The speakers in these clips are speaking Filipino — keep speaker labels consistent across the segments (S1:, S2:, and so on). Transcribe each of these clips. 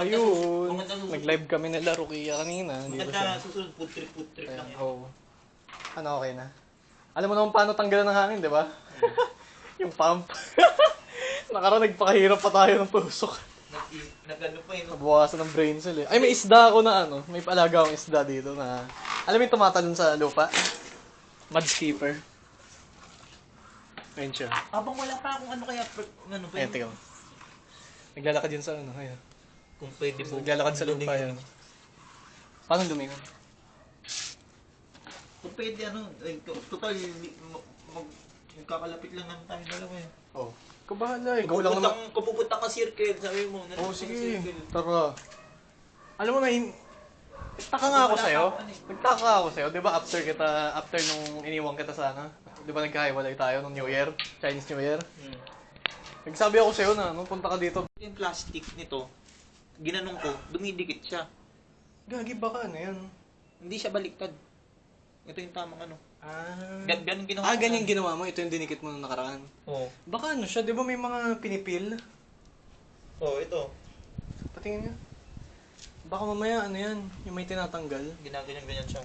S1: ayun. Nag-live kami nila Rukia kanina.
S2: Maganda susunod, food trip lang yan.
S1: Oo. Ano, okay na? Alam mo naman paano tanggalan ng hangin, di ba? Yung pump. Nakaraan nagpakahirap pa tayo ng tusok.
S2: Nag-ano pa yun.
S1: Nabawasan ng brain cell eh. Ay, may isda ako na ano. May paalaga akong isda dito na... Alam mo yung tumatalon sa lupa? Mudskipper. Ayun siya.
S2: Habang wala pa akong ano kaya, ano pa
S1: Ayan, tingnan mo. Naglalakad yun sa ano, ayan.
S2: Kung pwede po.
S1: Naglalakad sa lupa yan. Paano lumingon?
S2: Kung pwede ano, total, magkakalapit lang naman tayo dalawa eh.
S1: Oh. Kabahala eh. Go lang naman.
S2: Kung pupunta ka circle, sabi mo.
S1: Oo, sige. Tara. Alam mo na, nagtaka nga ako sa'yo. Nagtaka ako sa'yo. Di ba after nung iniwan kita sana, di ba nagkahiwalay tayo nung New Year? Chinese New Year? Nagsabi ako sa'yo na, nung punta ka dito.
S2: Yung plastic nito, ginanong ko, dumidikit siya.
S1: Gagi, baka ano yan?
S2: Hindi siya baliktad. Ito yung tamang ano. Ganun ginawa.
S1: Ganyan ginawa mo? Ito yung dinikit mo nung nakaraan?
S2: Oo.
S1: Baka ano siya? Di ba may mga pinipil?
S2: Oo, ito.
S1: Patingin nga. Baka mamaya ano yan? Yung may tinatanggal?
S2: Ginaganyan siya.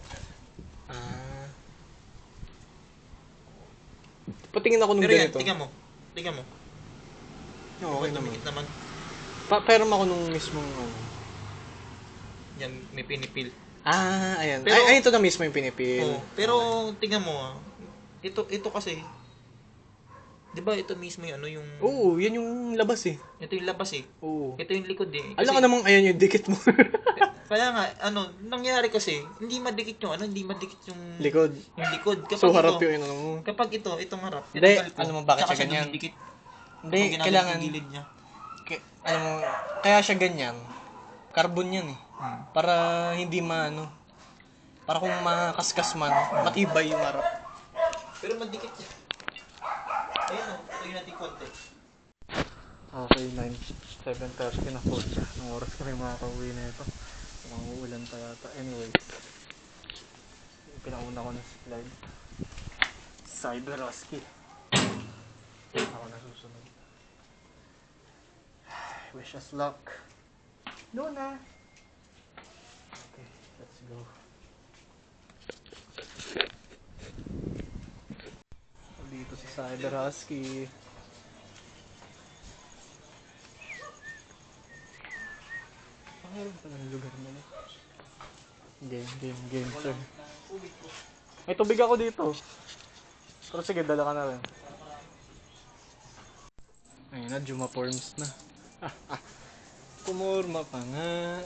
S1: Patingin ako nung
S2: Pero yan,
S1: ganito.
S2: tingnan mo.
S1: Oo, okay naman.
S2: Dumikit naman.
S1: Pero ako nung mismong ano.
S2: Yan, may pinipil.
S1: Ayan.
S2: Pero,
S1: ay, ito na mismo yung pinipil.
S2: Oo, pero tingnan mo ito kasi, di ba ito mismo yung ano yung...
S1: Oo, yan yung labas eh.
S2: Ito yung labas eh.
S1: Oo.
S2: Ito yung likod eh.
S1: Alam ka namang ayan yung dikit mo.
S2: Kaya nga, nangyari kasi, hindi madikit yung
S1: Likod.
S2: Yung likod.
S1: So, harap yung ano mo.
S2: Kapag itong harap.
S1: Hindi,
S2: tinanggal ko,
S1: alam mo bakit
S2: tsaka
S1: siya ganyan?
S2: dumidikit.
S1: Hindi,
S2: Kapag
S1: kailangan...
S2: yung gilid niya.
S1: Alam mo, kaya siya ganyan. Carbon yan eh. Para hindi para kung makaskas man, matibay yung harap.
S2: Pero madikit siya. Ayan o, patayin natin konti.
S1: Okay, 7:30 na po. Anong oras kami makakauwi na ito? Mukhang uulan pa yata. Anyway, pinauna ko na si Clyde. Cyberhusky. Ako na susunod. Wish us luck. Luna! Okay, let's go. Dito si Cyberhusky. Meron pa ng lugar na yun. Game, sir. May tubig ako dito. Pero sige, dala ka na rin. Ayun na, Juma forms na. Kumurma pa nga.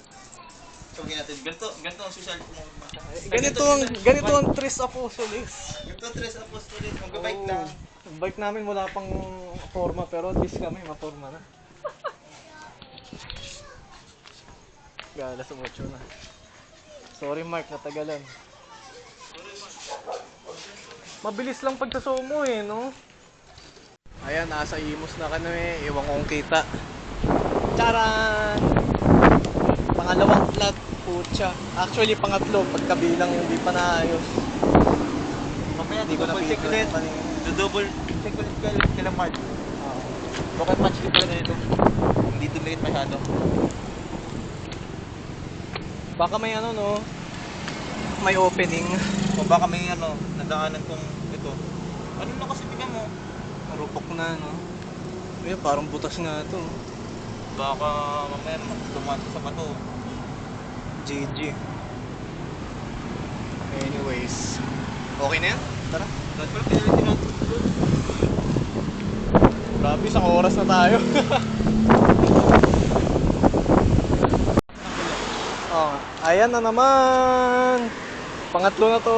S2: Tawagin natin, ganito ang social kumurma.
S1: Ganito ang Tres Apostoles.
S2: Ganito ang Tres Apostoles, mag-bike lang.
S1: Ang bike namin wala pang forma, pero at least kami maporma na. Gala sa mucho na. Sorry Mark, natagalan. Mabilis lang pag sa Somo eh, no? Ayan, nasa Imus na kami. Iwan kong kita. Charan! Pangalawang flat, putya. Actually, pangatlo, pagkabilang hindi pa naayos.
S2: Mamaya,
S1: Hindi ko na
S2: check ulit. Double check ulit kailang Mark. Baka match ko pala nito. Hindi dumikit masyado.
S1: Baka may no? May opening.
S2: O baka may nadaanan kong ito. Ano na kasi tingnan mo?
S1: Marupok na, no? Ay, parang butas nga ito.
S2: Baka mamaya dumaan sa bato.
S1: GG. Anyways. Okay na yan? Tara.
S2: Dahil pala pinalitin natin.
S1: Grabe, isang oras na tayo. Ayan na naman. Pangatlo na to.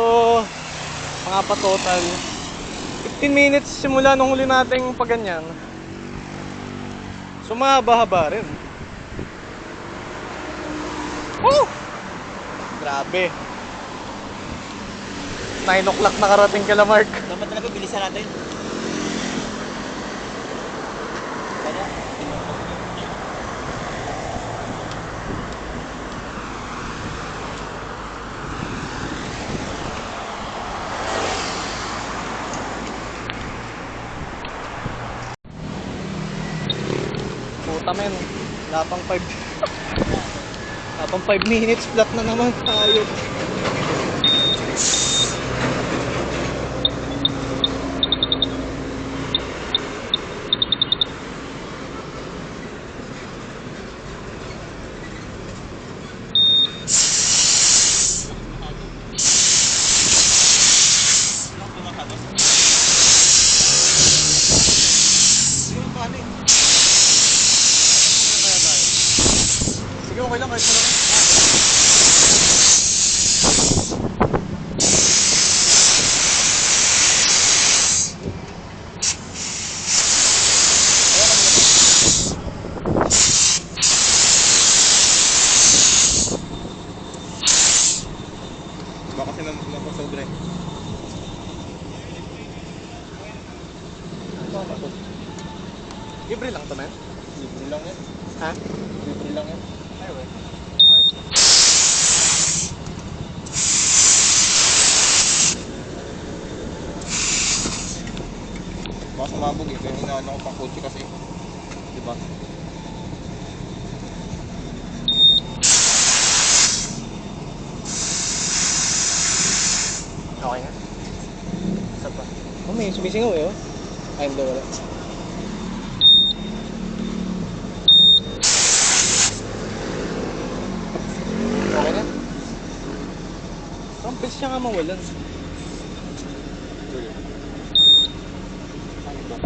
S1: Pangapat total. 15 minutes simula nung huli nating paganyan. So mahaba-haba rin. Woo! Grabe. 9 o'clock nakarating kila Mark.
S2: Dapat talaga bilisan natin. Kaya,
S1: puta men, wala pang 5. Habang 5 minutes, flat na naman tayo. Sige, okay lang kahit wala ka.
S2: Baka kasi mapasobre.
S1: Libre lang to, man.
S2: Libre lang yan.
S1: Ha?
S2: Libre lang yan.
S1: Ay, well.
S2: Baka sumabog eh. Kaya inaano ko pang kotse kasi. Diba?
S1: Okay na. Isa pa. Oh, may sumisingaw eh, oh. Ay, hindi, wala. Okay na. Ang bilis siya nga mawalan.
S2: Ano ba?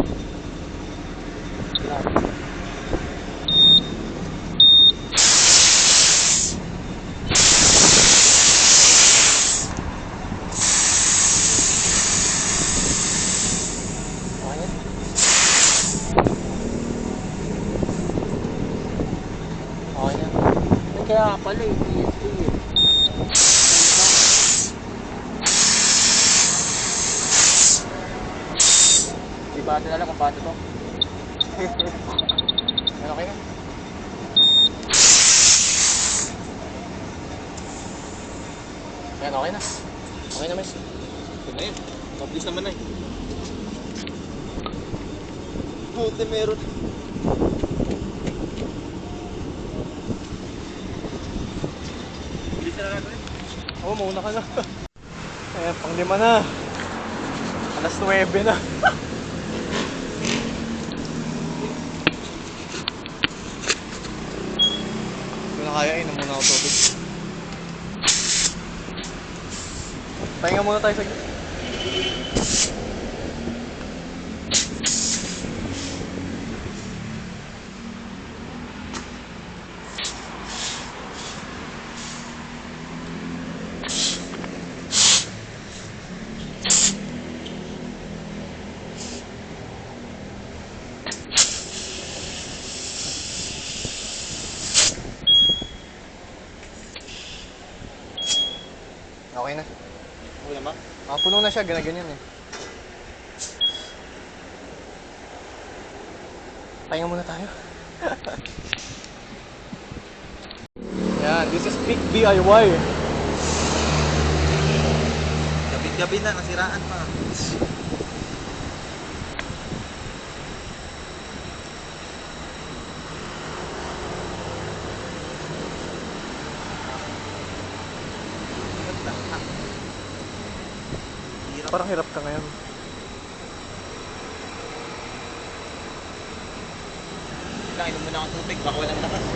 S1: Grabe. Okay na. Okay na. Kaya pala eh, PSP eh. Di ba natin alam kung paano to? Ano, okay na? Ayan, okay na. Okay na, miss.
S2: Ito na yun. Mabilis naman na eh. Buti meron. Bilis na natin.
S1: Oo, mauna ka na. Ayan, pang 5 na. Alas 9 na. Hindi ko na kaya, inom muna ako tubig. Pahinga muna tayo sa... Okay na.
S2: Okay naman.
S1: Puno na siya, ganyan eh. Pahinga muna tayo. Yan, this is big DIY.
S2: Gabi-gabi na, nasiraan pa.
S1: Parang hirap ka ngayon.
S2: Lang, inom muna akong tubig, baka walang lakas.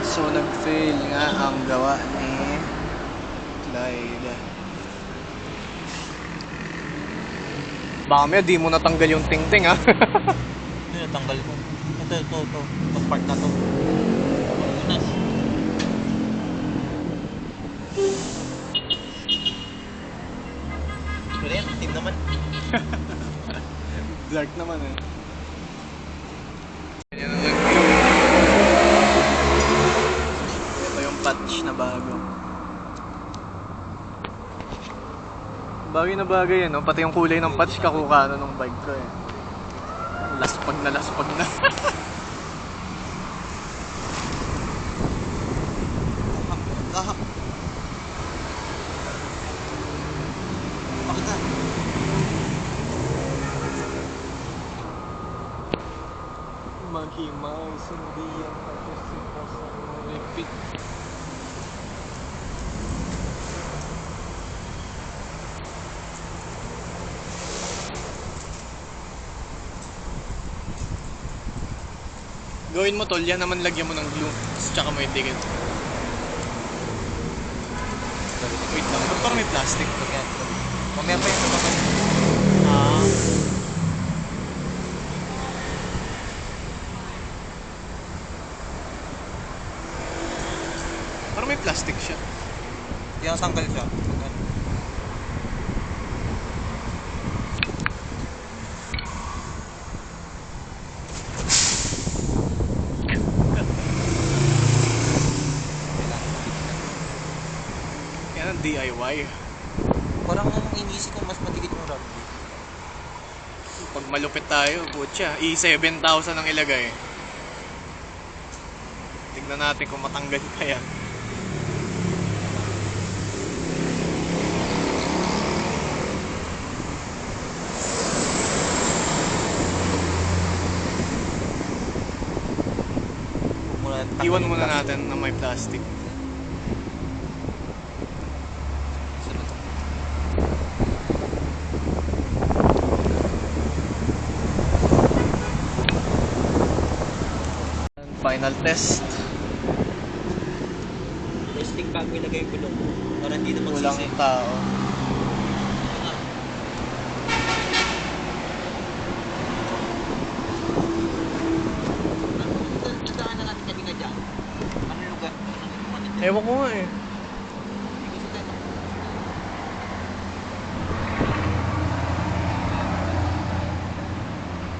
S1: So nag-fail nga ang gawa ni Clyde. Baka may di mo natanggal yung ting-ting ha.
S2: Ito, natanggal ko. Ito. Itong part na to. Unas. Pero yan, team naman.
S1: Dark naman eh. Yan ang ito yung patch na bago. Bagay na bagay yan, no? Pati yung kulay ng patch kakukano ng bike ko eh. Laspag na.
S2: Lahak. Bakit na?
S1: Maghimay, sundian, tapos ipasang repeat. Gawin mo tol, yan naman lagyan mo ng glue. Tsaka mo itigil. Wait lang, ba't parang may plastic?
S2: Mamaya pa yung naman.
S1: Ah. Parang may plastic siya.
S2: Yung tanggal siya.
S1: Yan ang DIY.
S2: Parang ang inisip ko mas matigit yung rugby.
S1: Pag malupit tayo, putya, i-7,000 ang ilagay. Tignan natin kung matanggal pa yan. Iwan muna natin na may plastic. Final test.
S2: Testing bago ilagay yung gulong. Para hindi na
S1: Walang
S2: magsisi.
S1: tao.
S2: Saan na natin kami ka dyan? Ano lugar?
S1: Ewan ko nga eh.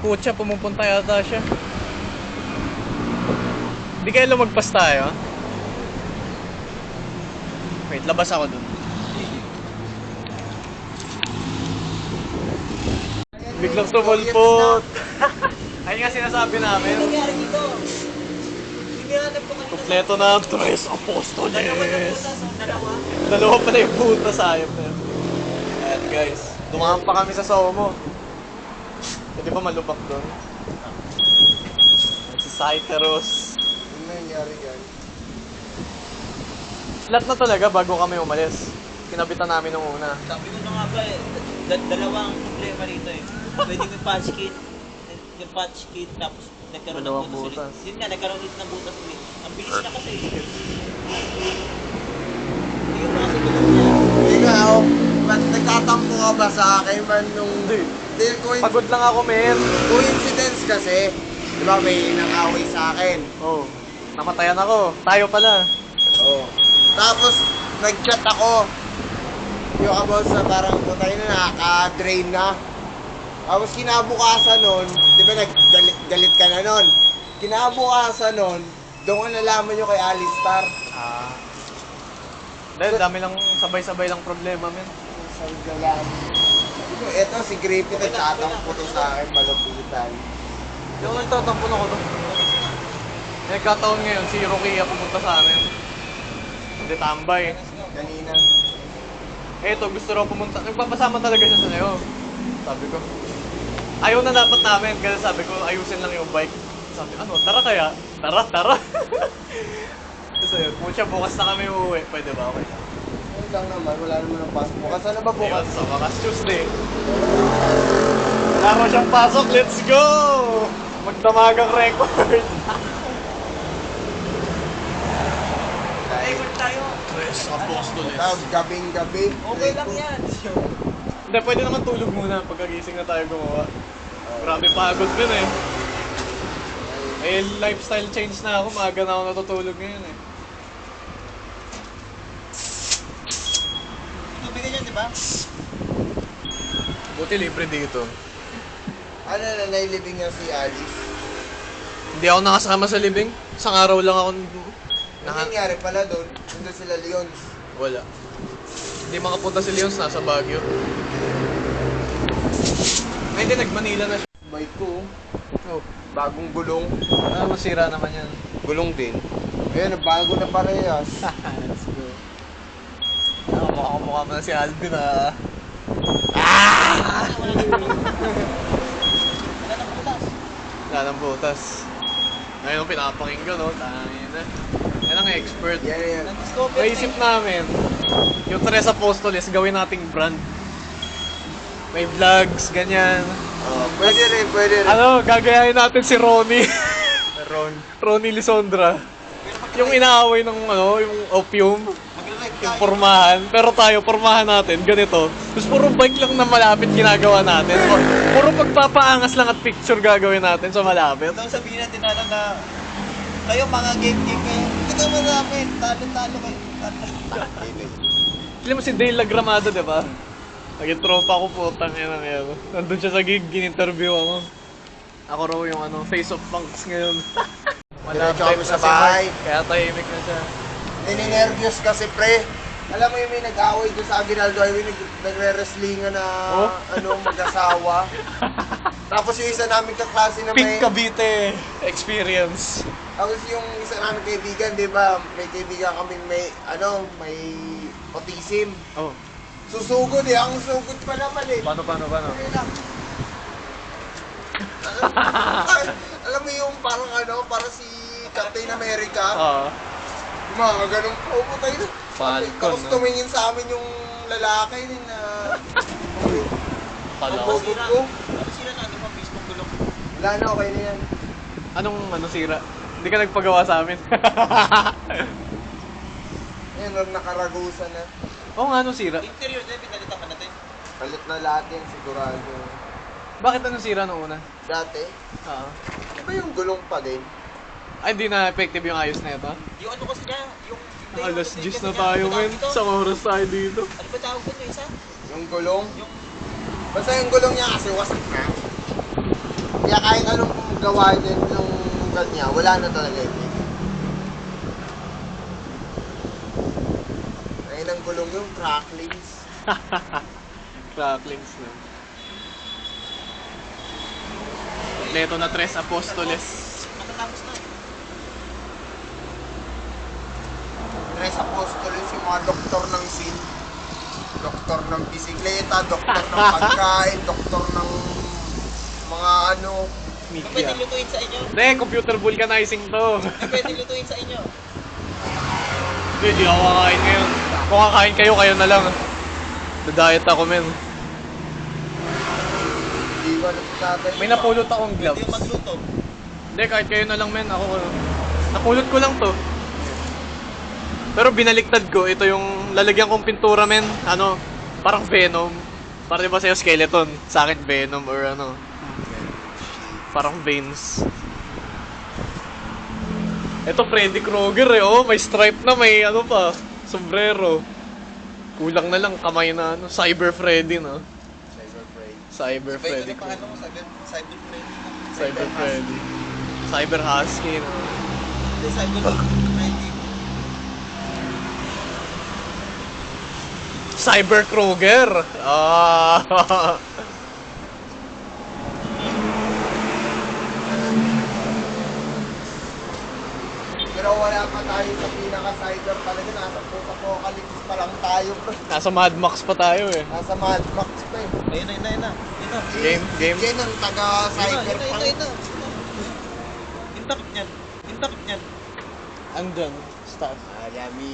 S1: Putya, pumupunta yata siya. Hindi kaya lumagpas tayo? Wait, labas ako dun. Biglang tumulpot. Ayun nga sinasabi namin.
S2: Ano nangyari dito? Hindi natin po kanina.
S1: Kompleto na ang Tres Apostoles.
S2: Dalawa.
S1: Dalawa pala yung puta sa ayop na yun. Ayan guys, dumaan pa kami sa Somo. Hindi ba malubak doon? Si Cyteros.
S3: Ano nangyari yan?
S1: Flat na talaga bago kami umalis. Kinabitan namin nung una.
S2: Sabi ko na nga ba eh, dalawa ang problema rito eh. Pwede yung patch kit, yung patch kit, tapos nagkaroon ng
S1: Dalawang
S2: butas
S1: butas.
S2: ulit. Yun nga, nagkaroon ulit ng butas ulit. Ang bilis na kasi. Hindi yung mga sigulong niya.
S3: Ikaw, ba't nagtatampo ka ba sa akin man nung...
S1: Hindi.
S3: Hindi,
S1: Pagod lang ako, men.
S3: coincidence kasi. Di ba may nang-away sa akin?
S1: Oh, namatayan ako. Tayo pala.
S3: Oo. Tapos, nag-chat ako. Yung about sa parang putay na nakaka-drain na. Tapos kinabukasan nun, di ba naggalit ka na nun? Kinabukasan nun, doon ko nalaman yung kay Alistar.
S1: Ah. Dahil dami lang, sabay-sabay lang problema, men.
S3: Sabi ka lang. Ito si Griffith nagtatampo to sa akin, malupitan.
S1: Hindi ako nagtatampo na ko doon. Nagkataon ngayon, si Rukia pumunta sa amin. Hindi tambay.
S3: Kanina.
S1: Eto, gusto raw pumunta. Nagpapasama talaga siya sa sayo. Sabi ko. Ayaw na dapat namin. Kasi sabi ko, ayusin lang yung bike. Sabi, ano, tara kaya? Tara, tara. Kasi yun, pucha, bukas na kami uuwi. Pwede ba? Okay lang.
S3: Ayun lang naman, wala naman ang pasok. Bukas na ba bukas?
S1: Ayun, sa wakas Tuesday. Wala mo siyang pasok. Let's go! Magdamagang record.
S2: Ikot tayo.
S1: Tres Apostoles.
S3: Tapos gabing-gabi.
S2: Okay lang yan.
S1: Hindi, pwede naman tulog muna pagkagising na tayo gumawa. Grabe pagod din eh. Eh, lifestyle change na ako. Maaga na ako natutulog ngayon eh.
S2: Tubigan yan, di ba?
S1: Buti libre dito.
S3: Ano na, nailibing nga si Alice.
S1: Hindi ako nakasama sa libing. Isang araw lang ako
S3: Ang nangyari pala doon, nandun sila Leon.
S1: Wala. Hindi makapunta si Leons, nasa Baguio. Ay, hindi, nag-Manila na siya.
S3: Bike ko,
S1: Oh.
S3: bagong gulong.
S1: Ah, masira naman yan.
S3: Gulong din. Ayun, bago na parehas.
S1: Let's go. Ah, mukha mo na si Alvin ah.
S2: Wala nang butas.
S1: Wala ng butas. Ngayon pinapakinggan, no? Tangin na. Yan ang expert.
S3: Yan.
S2: Nag-discover
S1: Naisip namin, yung Tres Apostoles, gawin nating brand. May vlogs, ganyan.
S3: Pwede rin.
S1: Ano, gagayahin natin si Ronnie. Ronnie Lisondra. Yung inaaway ng yung opium. Yung pormahan. Pero tayo, pormahan natin, ganito. Tapos puro bike lang na malapit ginagawa natin. Puro pagpapaangas lang at picture gagawin natin sa malapit.
S2: Ito sabihin natin na kayo mga game kayo. Tignan mo namin, talo kayo.
S1: Alam mo si Dale Lagramado, di ba? Naging tropa ko po, tangin ng yan. Nandun siya sa gig, gin-interview ako. Ako raw yung face of punks ngayon.
S3: Diretso kami sa
S1: si
S3: bahay.
S1: Mark, kaya tahimik na siya.
S3: Ninenervyos kasi pre. Alam mo yung may nag-away doon sa Aguinaldo Highway, nagre-wrestlingan na mag-asawa. Tapos yung isa namin kaklase na
S1: Pink Cavite experience.
S3: Tapos yung isa namin kaibigan, di ba? May kaibigan kaming may autism.
S1: Oh,
S3: Susugod ang sugod pa naman eh.
S1: paano?
S3: Okay lang. Alam mo yung parang parang si Captain America. Mga ganun po tayo na.
S1: Falcon,
S3: Tapos
S1: no?
S3: tumingin sa amin yung lalaki din na
S1: Kala
S3: ang
S1: ko.
S3: bubog ko.
S2: Ano sila na, pa Facebook gulong?
S3: Wala na, okay na yan.
S1: Anong sira? Hindi ka nagpagawa sa amin.
S3: Ayun, nakaragusan na.
S1: Oo nga, anong sira?
S2: Interior din, pinalitan ka natin.
S3: Palit na lahat yan, sigurado.
S1: Bakit anong sira nung una?
S3: Dati,
S1: Oo.
S3: di ba yung gulong pa din?
S1: Ay, hindi na effective yung ayos na ito.
S2: Yung ano kasi niya, yung...
S1: Alas 10 na tayo, men. Sa oras tayo dito.
S2: Ano ba tawag ko yung isa?
S3: Yung gulong?
S2: Yung...
S3: Basta yung gulong niya kasi wasak na. Kaya kahit anong gawa din ng kanya, wala na talaga yun. Ayun ang gulong yung cracklings.
S1: Cracklings na. Kompleto na Tres Apostoles.
S2: Matatapos na.
S3: Tres Apostoles, yung mga doktor ng sin. Doktor ng bisikleta, doktor ng pagkain, doktor ng mga
S2: Pwede
S1: Media.
S2: lutuin sa inyo.
S1: Hindi, computer vulcanizing to.
S2: Pwede lutuin sa inyo.
S1: Hindi ako kakain ngayon. Kung kakain kayo, kayo na lang. Da-diet ako, men.
S3: Hindi ko alam sa tatay.
S1: May napulot akong
S2: Pwede
S1: gloves.
S2: yung magluto.
S1: Hindi, kahit kayo na lang, men. Ako, napulot ko lang to. Pero binaliktad ko, ito yung lalagyan kong pintura, men. Parang Venom. Parang diba sa'yo skeleton? Sa akin, Venom or parang veins. Ito, Freddy Krueger may stripe na, may pa, sombrero. Kulang na lang, kamay na, Cyber Freddy, no? Cyber
S2: Pwede
S1: Freddy.
S2: na pang cyber friendly.
S1: Cyber Freddy. Cyber Husky, no?
S2: Hindi, cyber friendly.
S1: Cyber Krueger!
S3: Pero wala pa tayo sa pinaka-cyber talaga. Nasa post-apocalypse pa lang tayo, bro.
S1: Nasa Mad Max pa tayo, eh.
S3: Nasa Mad Max pa eh.
S2: Ayun na.
S1: Game.
S3: Yan ang taga-cyberpunk.
S2: Ito. Intact niyan.
S1: Andyan, stuff.
S3: Alami.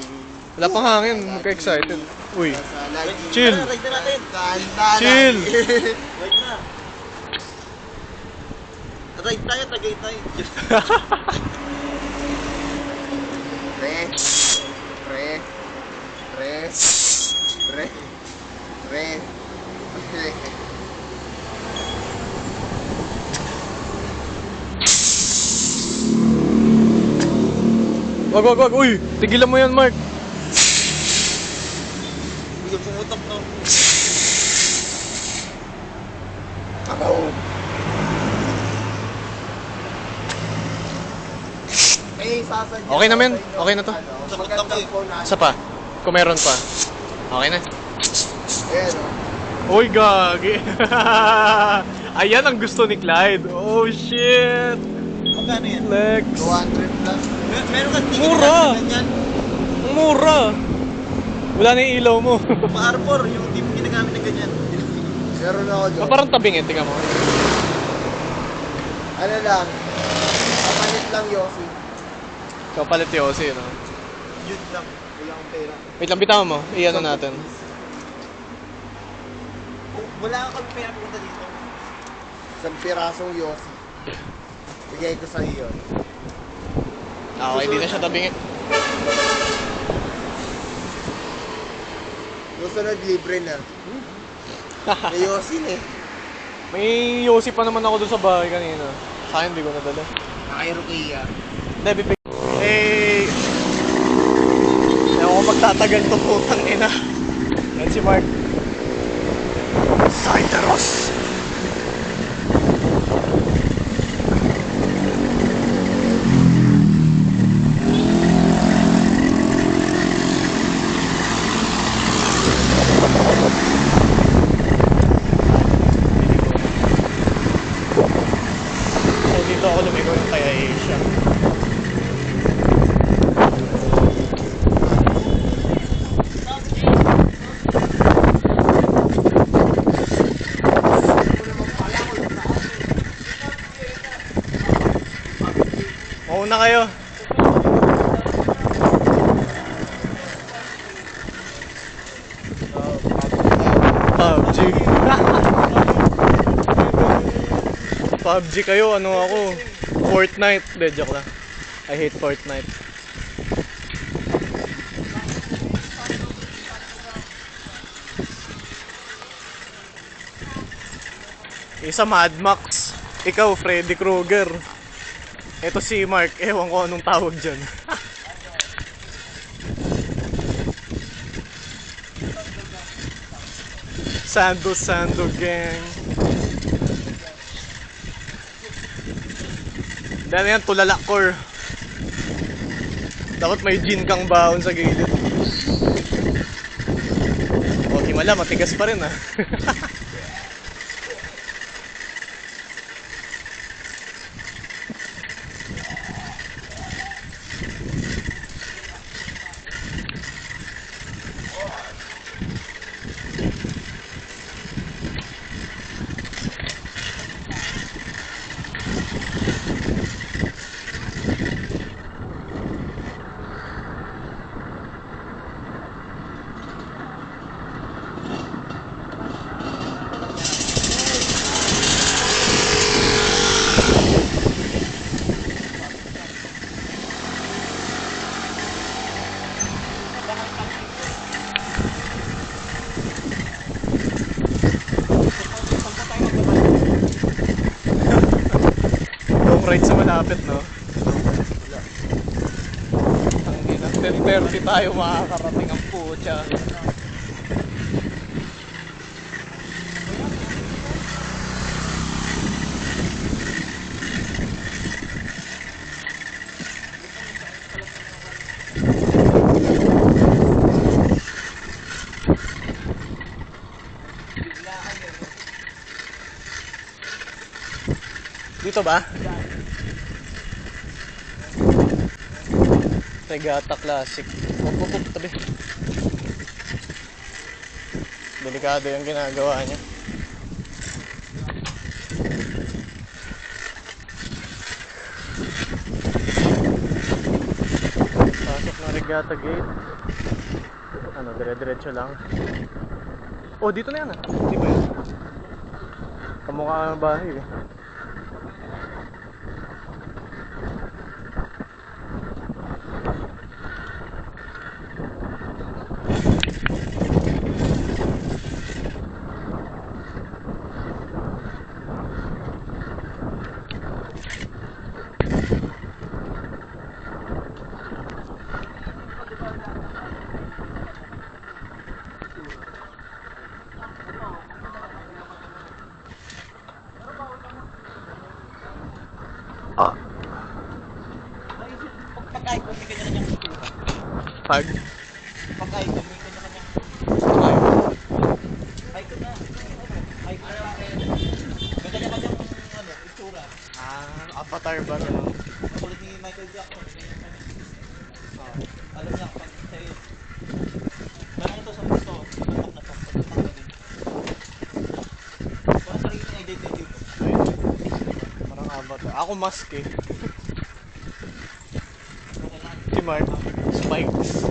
S1: Wala pang hangin, magka-excited. Uy, Chill.
S2: Tara, ride na natin.
S1: Chill.
S2: Ride na. Ride tayo, tagay tayo.
S3: Pre.
S1: Wag. Uy, tigilan mo yan, Mark.
S2: Bigyan pumutok, no?
S1: Okay na, men. Okay na to.
S3: Magandang phone na.
S1: Isa pa. Kung meron pa. Okay na.
S3: Ayan
S1: Uy, gagi. Ayan ang gusto ni Clyde. Oh, shit.
S2: Magkano yan?
S1: Flex.
S3: 200 plus.
S2: Meron ka tingin
S1: Mura.
S2: na ganyan.
S1: Ang mura. Wala na yung ilaw mo.
S2: Pa-arbor, yung team ginagamit na ganyan.
S3: Meron ako doon.
S1: Parang tabing tingnan mo.
S3: Ano lang, kapalit lang, Yossi.
S1: Kapalit Yossi, no?
S3: Yun lang. Wala akong pera.
S1: Wait lang, bitaw mo. Iyan na natin.
S2: Wala kang pera pupunta dito.
S3: Isang pirasong Yossi. Bigay ko sa iyo.
S1: Okay, di na siya tabingin.
S3: Susunod, libre na. May Yossi na eh.
S1: May Yossi pa naman ako doon sa bahay kanina. Sa akin, hindi ko nadala.
S3: Naka-European.
S1: Hindi, bibig. Eh... Ewan ko magtatagal to putang ina. Yan si Mark. Cideros! So dito ako lumigo yung kay Asia. Mauna kayo. PUBG. PUBG kayo, ano ako? Fortnite. De, joke lang. I hate Fortnite. Isa Mad Max. Ikaw, Freddy Krueger. Ito si Mark, ewan ko anong tawag dyan. Sando gang. Dahil yan, tulala core. Dapat may gin kang baon sa gilid. O, himala, matigas pa rin ah. Long ride sa malapit, no? Ang ina, 10:30 tayo makakarating ang putya. Dito ba? Regata Classic. Op, tabi. Delikado yung ginagawa niya. Pasok ng Regata Gate. Ano, dire-diretso lang. Oh, dito na yan ah. Di ba yun? Kamukha ng bahay eh.
S2: Pagkain ko, may kanya-kanyang kultura.
S1: Pag?
S2: Pagkain ko, may kanya-kanyang icon na. Icon na. May kanya-kanyang itsura.
S1: Avatar ba na?
S2: Nakulit ni Michael Jackson. Alam niya kapag sa'yo. Parang ito sa gusto. Tutok na to. Tutok na din. Parang sarili niya identity mo.
S1: Parang avatar. Ako mask eh. Mark. Spikes.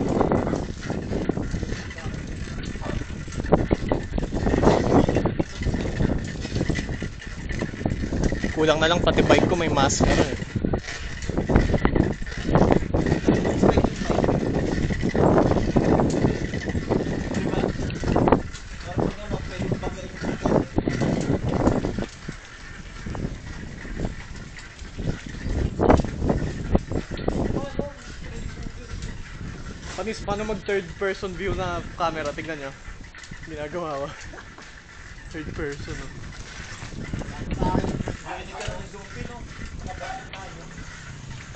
S1: Kulang na lang pati bike ko may mask ano eh. Panis, paano mag third person view na camera? Tignan nyo. Ginagawa ko. Third person, oh.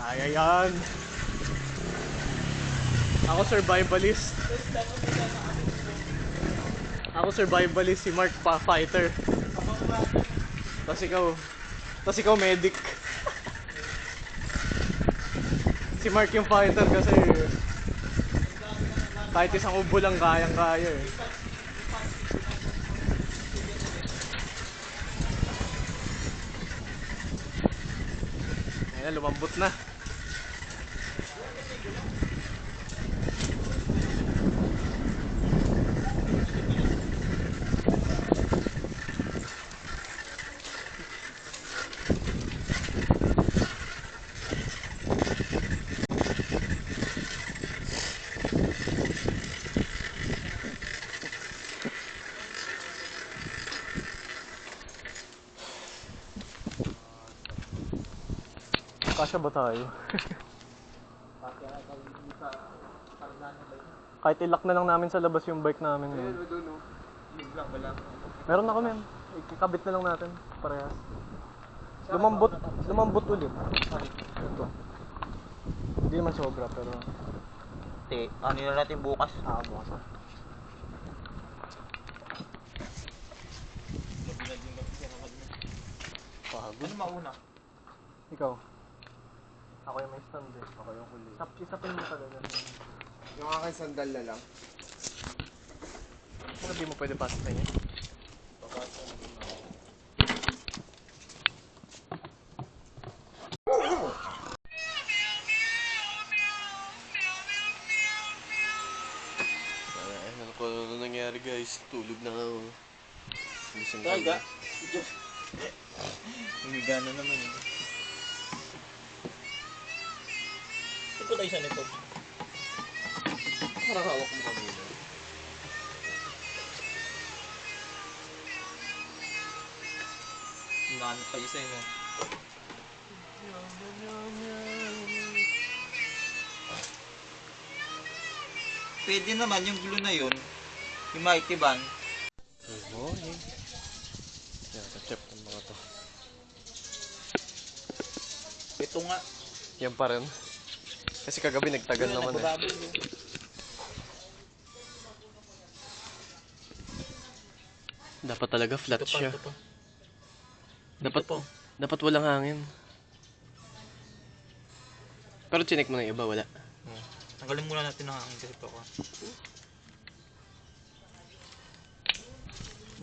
S1: Kaya yan. Ako survivalist. Ako survivalist, si Mark pa fighter. Tas ikaw medic. Si Mark yung fighter kasi kahit isang ubo lang kayang-kaya eh. Ayun na, lumambot na. Kasya ba tayo? Kahit ilock na lang namin sa labas yung bike namin ngayon. Meron na kami. Ikakabit na lang natin. Parehas. Lumambot ulit. Ito. Hindi naman sobra pero...
S2: Ano na natin bukas?
S1: Bukas na. Pagod.
S2: Ano mauna?
S1: Ikaw? Ako yung may stand eh. Ako yung huli. Isapin mo talaga.
S3: Yung aking sandal na lang.
S1: Ano di mo pwede pasok sa inyo? Ano nangyari guys? Tulog na ako. Gising ka.
S2: Talaga? Humiga na naman eh. Ito tayo sa nito.
S1: Parang hawak mo kanina.
S2: Naanap pa isa yun. Pwede naman yung glue na yun. Yung Mighty Band.
S1: Good morning. Yan, ka-chep ng mga to.
S2: Ito nga.
S1: Yan pa rin. Kasi kagabi nagtagal naman eh. Dapat talaga flat siya. Dapat walang hangin. Pero chinek mo na yung iba, wala.
S2: Tanggalin muna natin ang hangin kasi ito ako.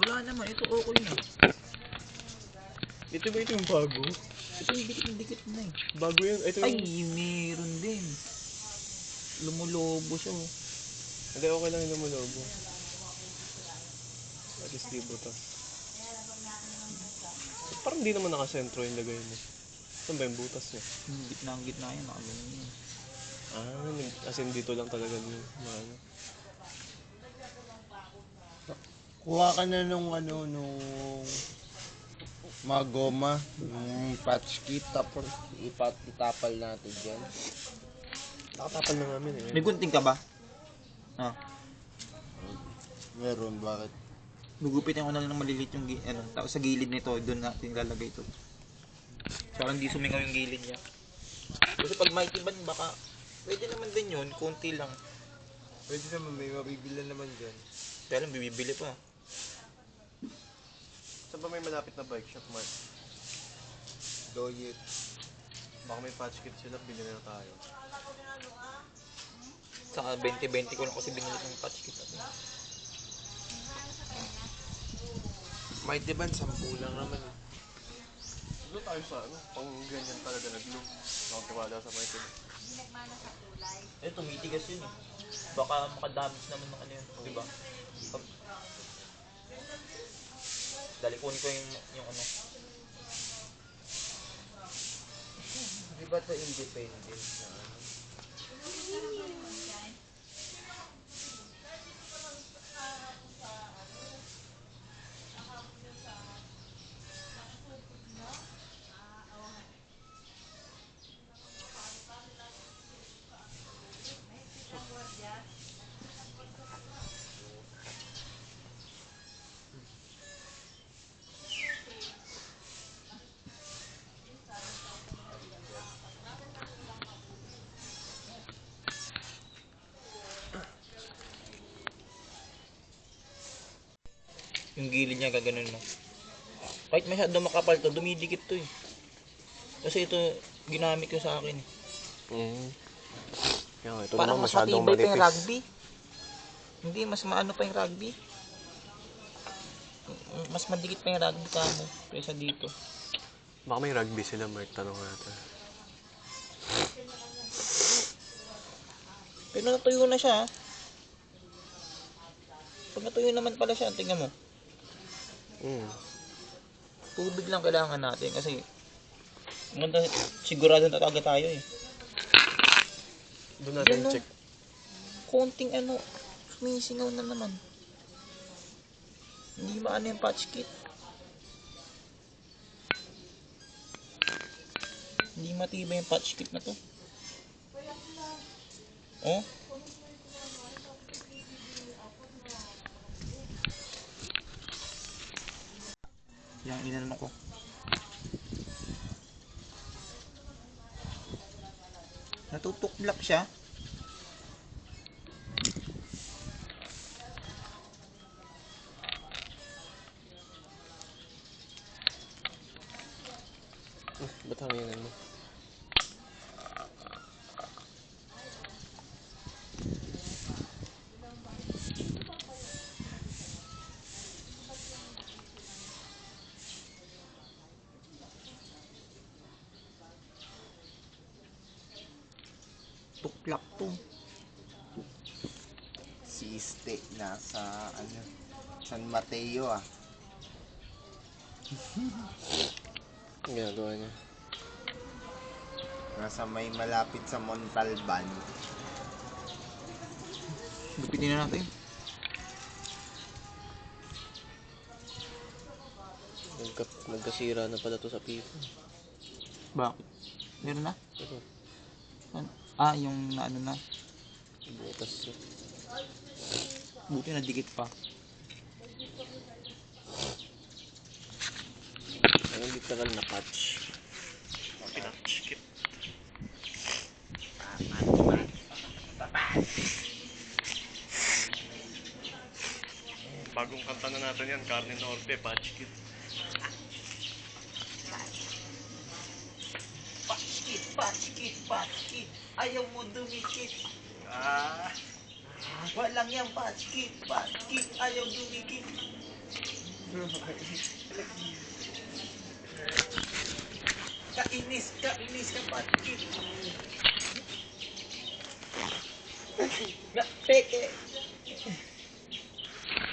S2: Wala naman, ito okay na.
S1: Ito ba ito yung bago?
S2: Ito yung dikit-dikit na eh.
S1: Bago yan? Ito
S2: Ay,
S1: yung...
S2: meron din. Lumulobo siya oh.
S1: Hindi, okay lang yung lumulobo. At least di butas. Parang di naman nakasentro yung lagay mo. Saan ba yung butas niya?
S2: Ang gitna yan, nakalungan yun.
S1: As in dito lang talaga yung ano.
S3: Kuha ka na nung mga goma, yung patch kit, tapos itapal natin dyan.
S1: Nakatapal na namin eh.
S2: May gunting ka ba? Ah.
S3: Meron, bakit?
S2: Gugupitin ko na lang ng malilit yung tapos sa gilid nito, doon natin lalagay ito. Para hindi sumingaw yung gilid niya. Kasi pag Mighty Band baka, pwede naman din yun, konti lang.
S3: Pwede naman, may mabibila naman dyan.
S2: Kaya lang, bibili pa.
S1: Saan ba may malapit na bike shop, Mark?
S3: Doyet.
S1: Baka may patch kit sila, bilhin na tayo.
S2: Saka 20-20 ko lang kasi binili ng patch kit natin.
S3: Mighty Band, 10 lang naman.
S1: Doon tayo sa pang ganyan talaga na glue. Nakatiwala sa mga ito.
S2: Eh, tumitigas yun eh. Baka makadamage naman ng ano yun, di ba? Pag- Dali, kunin ko yung ano.
S3: Di ba to independent na ano?
S2: Yung gilid niya gaganon mo. Kahit masyado makapal to, dumidikit to eh. Kasi ito, ginamit ko sa akin.
S1: Yan, ito
S2: Parang
S1: naman
S2: mas
S1: masyadong
S2: matibay pa yung
S1: manipis.
S2: rugby. Hindi, mas maano pa yung rugby. Mas madikit pa yung rugby kamo kaysa dito.
S1: Baka may rugby sila, Mark. Tanong natin.
S2: Pero natuyo na siya. Pag natuyo naman pala siya, tingnan mo. Tubig lang kailangan natin kasi maganda, sigurado na talaga tayo eh.
S1: Doon natin
S2: Yan,
S1: check.
S2: Konting ano, sumisingaw na naman. Hindi maano yung patch kit. Hindi matibay yung patch kit na to. Oh? Yang inanon ko. Natutuklap siya.
S1: Ba't hanginin mo?
S2: Tuklap to.
S3: Si Iste nasa ano, San Mateo ah.
S1: Ang ginagawa niya.
S3: Nasa may malapit sa Montalban.
S2: Gupitin na natin.
S1: Nagkasira na pala to sa pipo.
S2: Bakit? Meron na?
S1: Ito,
S2: Ah, yung ano na.
S1: butas siya.
S2: Buti na dikit pa.
S1: Ang literal na patch. Pinatch. Bagong kanta na natin yan, Carne Norte, Patch Kit.
S2: Patch kit. Ayaw mo dumikit.
S1: Ah!
S2: Walang yung patch kit. Ayaw dumikit. Kainis ka patch kit. Na, peke.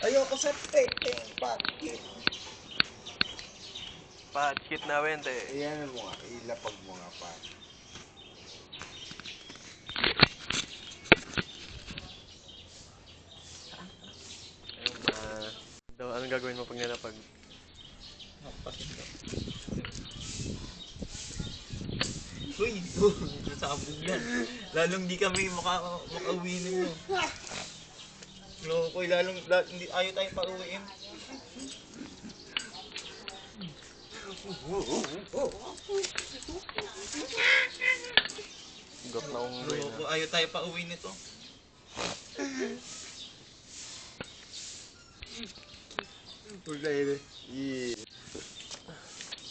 S2: Ayoko sa peke, patch kit.
S1: Patch Kit na wente.
S3: Ayan mo nga, ilapag mo nga pa.
S1: Anong gagawin mo pag nilapag?
S2: Uy, sabog yan. Lalong di kami makauwi ninyo. Lokoy, hindi, ayaw tayong pauwiin.
S1: Got na unggoy
S2: Loko,
S1: na.
S2: ayaw tayo pauwi nito.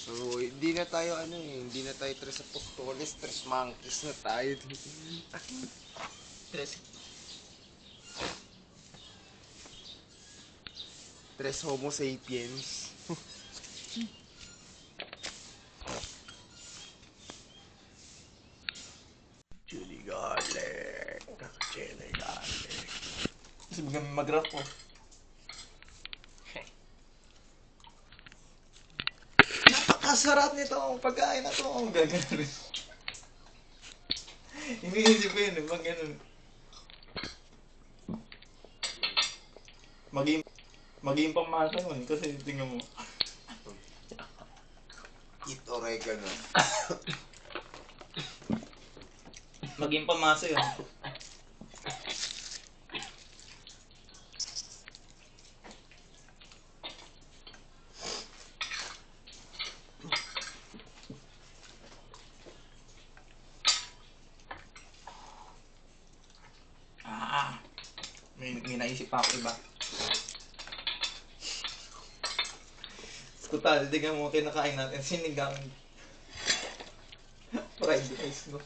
S3: So, hindi na tayo hindi na tayo tres apostoles, tres monkeys na tayo.
S2: Tres.
S3: Tres homo sapiens.
S1: Chili
S2: kami mag-rap po. Napakasarap nito ang pagkain na to. Ang gagawin. Iniisip ko yun, pag ganun. Maging pamasa yun kasi tingnan mo.
S3: Eat oregano.
S2: Maging pamasa yun. May naisip pa ako iba. Kutal, tignan mo kinakain natin sinigang fried rice, no?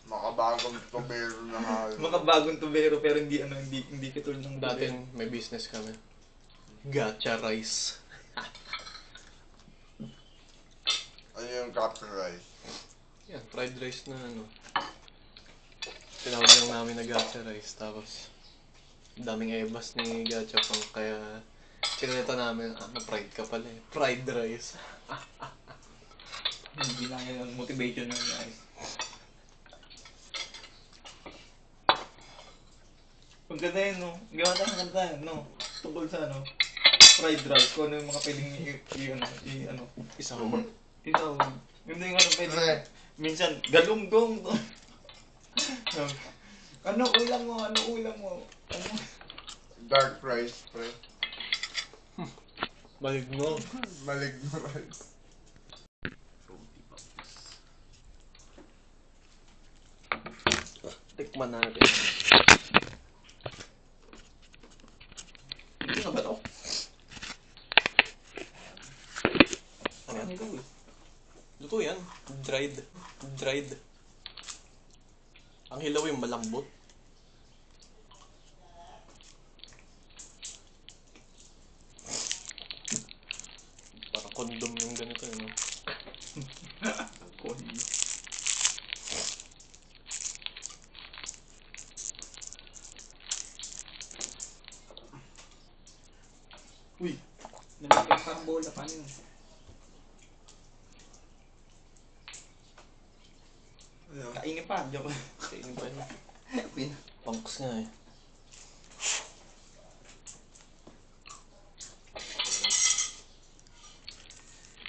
S3: Makabagong tubero na halo.
S2: Mga bagong tubero pero hindi katulad ng
S1: Dati may business kami. Gacha rice.
S3: Ano yung copper rice?
S1: Yan, fried rice na ano. Tinawag lang namin na gacha rice. Tapos, daming ebas ni gacha pang kaya sinalita namin, na-fried ka pala eh. Fried rice.
S2: Hindi lang yun ang motivation ng guys. Ang ganda yun, no? Gawa tayo ng ganda yun, no? Tungkol sa ano? Fried rice. Kung ano yung mga pwedeng
S1: Isang
S2: Ikaw. Ganda yung ano pwede. Minsan, galunggong. Ano ulam mo? Ano ulam mo? Ano?
S3: Dark rice, pre.
S1: maligno.
S3: Maligno rice.
S1: Tikman natin.
S2: Hindi nga ba ito?
S1: Ano yan? Luto yan. Dried. Dried. Ang hilaw yung malambot. Parang kondom yung ganito, no?
S2: Kondi. Uy! Nalagyan parang bola. Paano yun?
S3: Ano?
S2: Kainin pa. Joke.
S1: Kainin pa yun.
S2: Pin.
S1: Punks nga eh.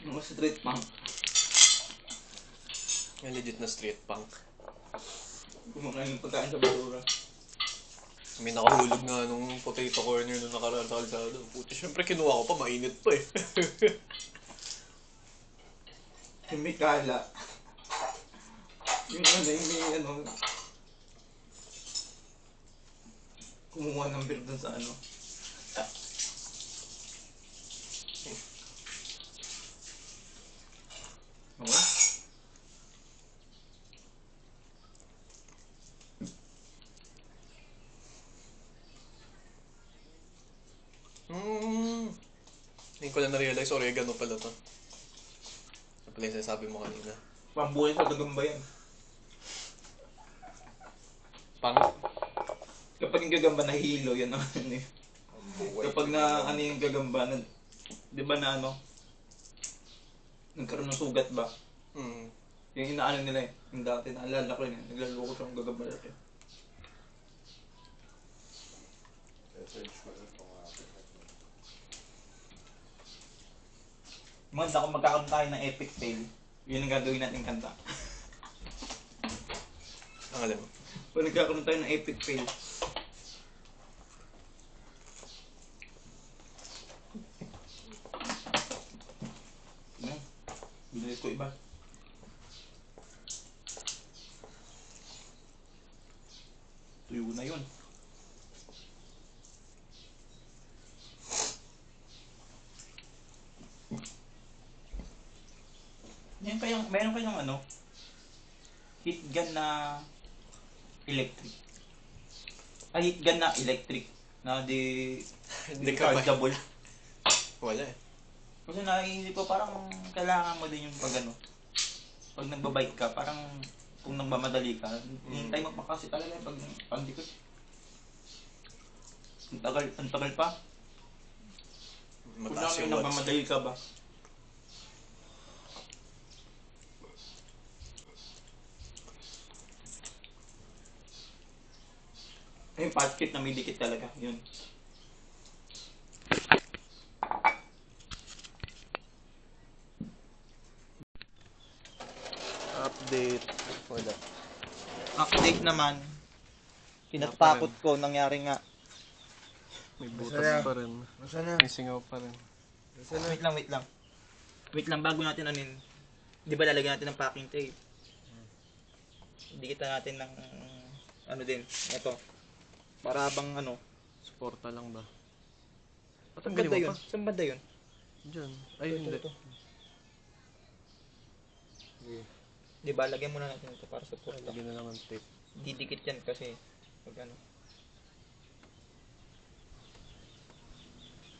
S2: Mga street punk.
S1: Yung legit na street punk.
S2: Kumakain ng pagkain sa basura.
S1: May nakahulog nga nung potato corner nung nakaraan sa kalsado. Puti, syempre kinuha ko pa, mainit pa eh.
S2: Yung may kala. Yung may kumuha ng beer dun sa ano. Okay?
S1: Hindi ko na na-realize, oregano pala to. Ano pala yung sinasabi mo kanina?
S2: Pambuhay sa gagamba yan.
S1: Pang?
S2: Kapag yung gagamba nahihilo, yan ang ano eh. Kapag na ano yung gagamba, di ba na ano? Nagkaroon ng sugat ba?
S1: Hmm.
S2: Yung inaano nila eh. Yung dati naalala ko yun eh. Naglaloko siya ng gagamba dati. Maganda kung magkakaroon tayo ng epic fail. Yun ang gagawin natin kanta.
S1: Ang alam mo.
S2: Kung nagkakaroon tayo ng epic fail. Yan. Bilis ko iba. Tuyo na yun. Meron kayong ano, heat gun na electric. Ay, heat gun na electric. Na di rechargeable.
S1: Wala eh.
S2: Kasi naiisip ko parang kailangan mo din yung pag ano. Pag nagbabike ka, parang kung nagmamadali ka, hintay mo pa kasi talaga pag pandikot. Ang tagal pa. Kung
S3: Mataas
S2: namin
S3: yung watts.
S2: nagmamadali ka ba? Yung packet na may dikit talaga, yun.
S1: Update. Wala.
S2: Update naman. Kinatakot ko, nangyari nga.
S1: May
S3: Masaya.
S1: butas pa rin.
S3: Nasaan na?
S1: May singaw pa rin.
S3: Nasaan na?
S2: Wait lang, wait lang. Wait lang, bago natin anin. Di ba lalagyan natin ng packing tape? Dikitan natin ng ano din, ito. Para bang ano.
S1: Suporta lang ba?
S2: Saan
S1: Patanggalin
S2: banda
S1: mo
S2: yun?
S1: pa.
S2: Saan banda yun?
S1: Diyan. Ay, hindi.
S2: Di ba, lagyan muna natin ito para sa pura lang.
S1: Lagyan na lang ng tape.
S2: Didikit yan kasi pag ano.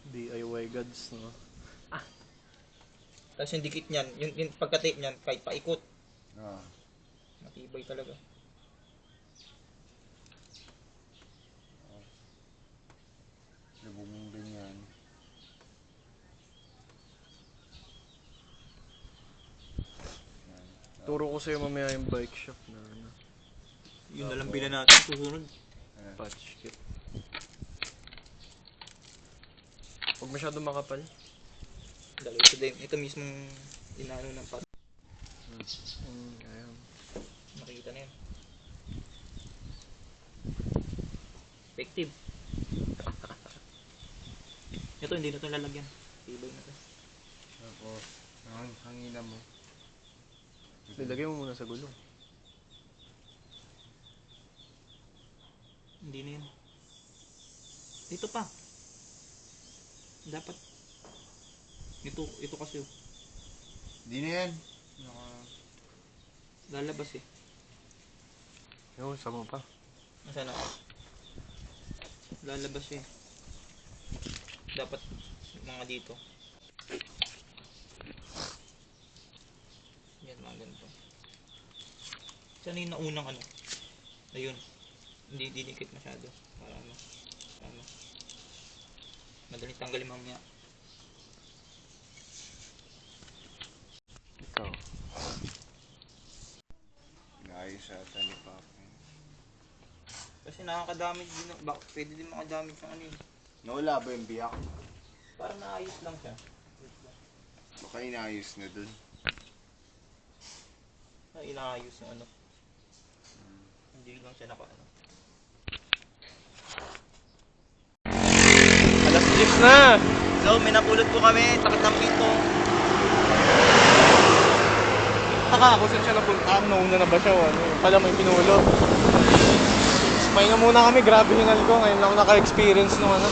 S1: DIY gods, no?
S2: Tapos yung dikit niyan, yung pagka-tape niyan, kahit paikot,
S3: Ah.
S2: matibay talaga.
S3: Lubog mong ganyan.
S1: Turo ko sa'yo mamaya yung bike shop na ano,
S2: Yun na lang bilan natin, susunod.
S1: patch kit. Huwag masyado makapal.
S2: Dalawa ito din. Ito mismong inano ng pat.
S1: Ayan.
S2: Nakikita na yan. Effective. Ito, hindi na ito lalagyan. Tibay na ito.
S3: Tapos, hangina mo.
S1: Nilagay mo muna sa gulong.
S2: Hindi na yan. Dito pa. Dapat. Ito kasi
S3: Hindi na yan.
S2: lalabas eh.
S1: Yung sama pa.
S2: Nasaan na? Lalabas eh. Dapat mga dito. Yan, mga ganito. Saan yung naunang ano? Ayun. Hindi didikit masyado. Para ano. Ano. Madaling tanggalin mamaya.
S1: Ikaw.
S3: Ayos ata ni Papa.
S2: Kasi nakakadamage din. Pwede din makadamage ng ano eh.
S3: Nawala ba yung biyak?
S2: Parang naayos lang siya.
S3: Baka inaayos na dun.
S2: Inaayos yung ano. Hindi lang siya naka ano.
S1: Alas 10 na!
S2: So, may napulot po kami. Takit ng pinto.
S1: Taka ako saan siya napunta. Nauna na ba siya o ano? Pala may pinulot. Pahinga muna kami. Grabe hingal ko. Ngayon lang ako naka-experience nung ano.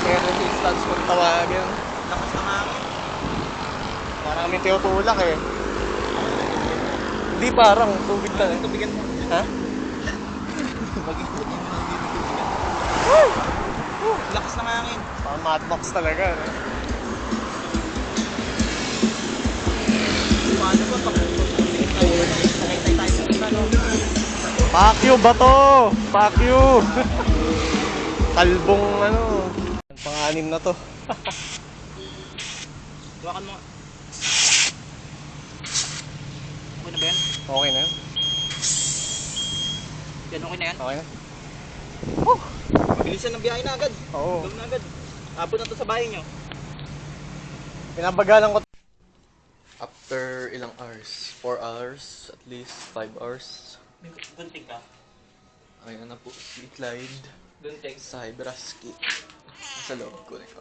S1: Kaya resistance kung tawagin.
S2: Lakas ng hangin.
S1: Parang kami tinutulak eh. Hindi parang tubig na eh.
S2: Tubigan mo.
S1: Ha?
S2: Mag-ikot yung mga lakas ng hangin.
S1: Parang Mad Max talaga. No?
S2: Paano ba pag-ikot? Nakitay tayo sa iba, no?
S1: Pakyo ba to? Pakyo! Kalbong ano. Pang-anim na to.
S2: Hawakan mo nga. Okay na ba yan?
S1: Okay na yun?
S2: Yan, okay na yan?
S1: Okay na?
S2: Bilisan ng biyahe na agad.
S1: Oo.
S2: Gawin na agad. Abot na to sa bahay nyo.
S1: Pinabagalan ko. After ilang hours? 4 hours? At least 5 hours?
S2: Gunting ka.
S1: Ayun na po si Clyde
S2: Gunting.
S1: sa Hybraski. Sa loob ko nito.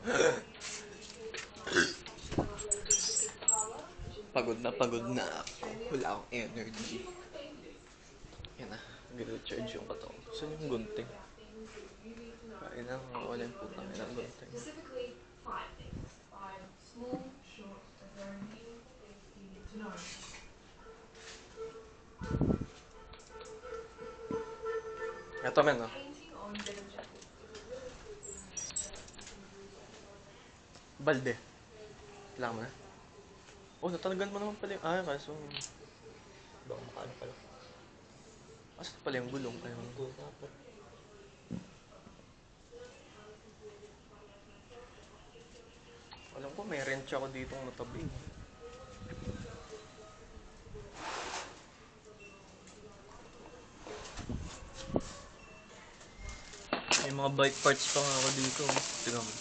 S1: Pagod na ako. Wala akong energy. Yan na. Nag-recharge yung katawan. Saan yung gunting? Kain na. Wala yung putang ilang gunting.
S4: Specifically, 5 things. 5 small, short, but very meaningful things you need to know.
S1: Ito men, no?
S4: Painting on denim jackets.
S1: Balde. Kailangan mo na? Oh, natanggal mo naman pala yung... Ah, kaso...
S2: Baka makaano pala.
S1: Asa pala yung gulong? Ayun. Alam ko may wrench ako dito matabi. May mga bike parts pa nga ako dito. Tingnan mo.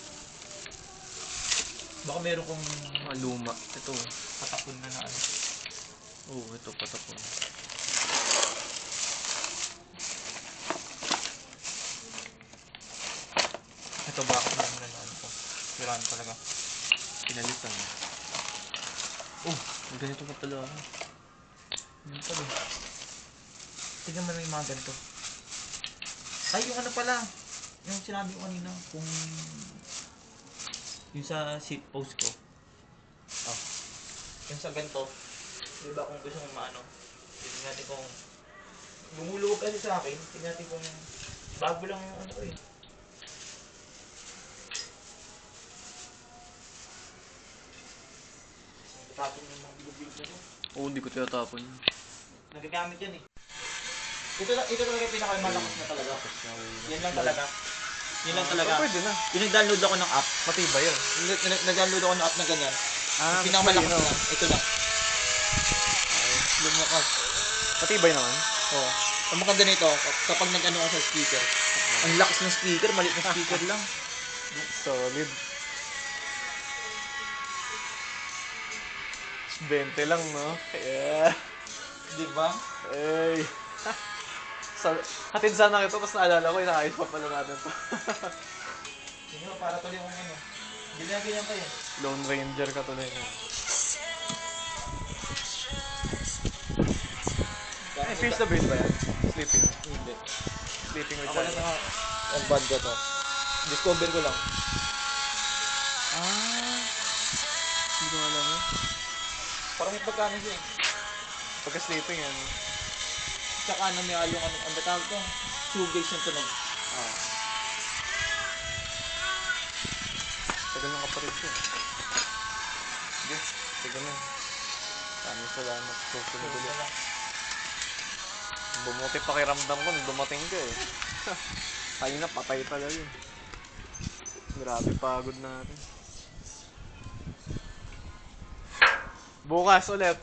S2: Baka meron kong
S1: Mga luma. Ito.
S2: patapon na ano.
S1: Oo, ito patapon.
S2: Ito bakit na ano ko. Siraan talaga.
S1: Pinalitan. Oh, may ganito pa pala ako.
S2: Yun pala. Tignan mo na yung mga ganito. Ay, yung ano pala. Yung sinabi ko kanina. Kung yung sa seat post ko. Oh. Yung sa ganito. Diba kung gusto mong maano. Tignan natin kung lumulubog kasi sa akin. Tignan natin kung bago lang yung ano ko eh. Tapos yung mga bilog-bilog na to.
S1: Oo, hindi ko tinatapon.
S2: Nagagamit yan eh. Ito talaga yung pinakamalakas na talaga. Yan lang talaga. Yan lang talaga.
S1: Pwede na.
S2: Yung nag-download ako ng app.
S1: Matibay yun.
S2: Nag-download ako ng app na ganyan.
S1: Ah,
S2: Yung pinakamalakas
S1: mas
S2: na. Ito lang. Lumakas.
S1: Matibay naman.
S2: Oo. Ang maganda nito, kapag nag-ano ka sa speaker, ang lakas ng speaker, maliit na speaker lang.
S1: Solid. 20 lang, no? Yeah.
S2: Di ba?
S1: Ay. Hatid sana ito, tapos naalala ko, inaayos pa pala natin to.
S2: Hindi mo, para tuloy kong ano. Ganyan pa yan.
S1: Lone Ranger ka tuloy na. Ay, Pierce the Veil ba yan? Sleeping.
S2: Hindi.
S1: Sleeping with
S2: Ako lang
S1: Johnny.
S2: na ang band ko to. Discover ko lang.
S1: Ah. Hindi ko alam eh.
S2: Parang may pagkano siya eh.
S1: Pagka-sleeping yan.
S2: Tsaka ano may along ano, ang tawag ko, shoegaze yung tunog.
S1: Ah. Tagal ng kapatid ko. Sige, tagal na. Maraming salamat. Susunod ulit. Bumuti pakiramdam ko nung dumating ka eh. Kanina patay talaga yun. Grabe pagod natin. Bukas ulit.